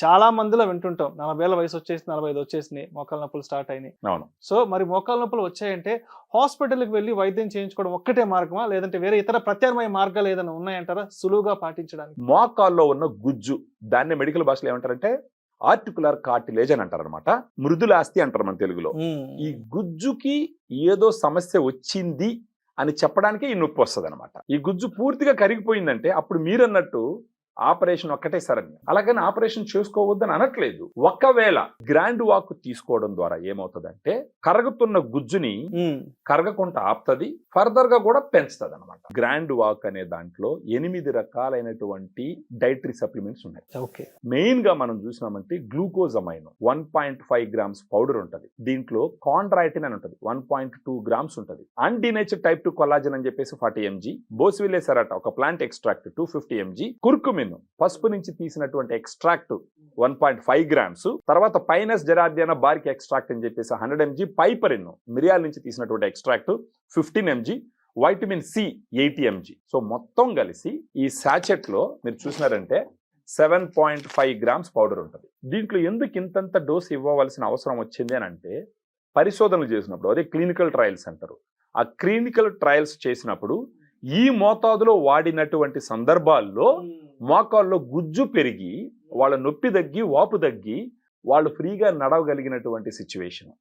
చాలా మందిలో వింటుంటాం 40 ఏళ్ల వయసు వచ్చేసి 45 వచ్చేసినాయి, మోకాళ్ళ నొప్పులు స్టార్ట్ అయినాయి. అవును. సో మరి మోకాళ్ళ నొప్పులు వచ్చాయంటే హాస్పిటల్కి వెళ్ళి వైద్యం చేయించుకోవడం ఒక్కటే మార్గమా, లేదంటే వేరే ఇతర ప్రత్యామ్నాయ మార్గాలు ఏదైనా ఉన్నాయంటారా సులువుగా పాటించడానికి? మోకాల్లో ఉన్న గుజ్జు, దాన్ని మెడికల్ భాషలో ఏమంటారంటే ఆర్టికులర్ కార్టిలేజ్ అని అంటారు అనమాట. మృదులాస్థి అంటారు మన తెలుగులో. ఈ గుజ్జుకి ఏదో సమస్య వచ్చింది అని చెప్పడానికి ఈ నొప్పి వస్తుంది అనమాట. ఈ గుజ్జు పూర్తిగా కరిగిపోయిందంటే అప్పుడు మీరన్నట్టు ఆపరేషన్ ఒక్కటే సరైన. అలాగని ఆపరేషన్ చేసుకోవద్దని అనట్లేదు. ఒకవేళ గ్రాండ్ వాక్ తీసుకోవడం ద్వారా ఏమవుతుందంటే కరుగుతున్న గుజ్జుని కరగకుండా ఆపుతుంది, ఫర్దర్ గా కూడా పెంచుతుంది అనమాట. గ్రాండ్ వాక్ అనే దాంట్లో 8 రకాలైనటువంటి డైటరీ సప్లిమెంట్స్ ఉన్నాయి. మెయిన్ గా మనం చూసినామంటే గ్లూకోజమైన్ 1.5 గ్రామ్స్ పౌడర్ ఉంటుంది. దీంట్లో కాండ్రాయిటిన్ అని ఉంటుంది 1.2 గ్రామ్స్ ఉంటుంది. అన్డినేచర్ టైప్ 2 కొల్లాజన్ అని చెప్పేసి 40 mg, బోస్విల్లే సెరాటా ఒక ప్లాంట్ ఎక్స్ట్రాక్ట్ 250 mg, కుర్కుమిన్ పసుపు నుంచి తీసినటువంటి ఎక్స్ట్రాక్ట్ 1.5 గ్రామ్స్, తర్వాత పైనస్ జెరార్డియానా బార్క్ ఎక్స్ట్రాక్ట్ అని చెప్పేసి 100 mg, పైపరిన్ మిరియాల నుంచి తీసినటువంటి extract 15 mg, vitamin C 80 mg. So మొత్తం కలిసి ఈ సాచెట్ లో మీరు చూసినారంటే 7.5 గ్రామ్స్ పౌడర్ ఉంటుంది. దీంట్లో ఎందుకు ఇంతంత డోస్ ఇవ్వవలసిన అవసరం వచ్చింది అని అంటే పరిశోధనలు చేసినప్పుడు, అదే క్లినికల్ ట్రయల్స్ అంటారు. ఆ క్లినికల్ ట్రయల్స్ చేసినప్పుడు ఈ మోతాదులో వాడినటువంటి సందర్భాల్లో మోకాల్లో గుజ్జు పెరిగి వాళ్ళ నొప్పి తగ్గి, వాపు తగ్గి వాళ్ళు ఫ్రీగా నడవగలిగినటువంటి సిచ్యువేషన్.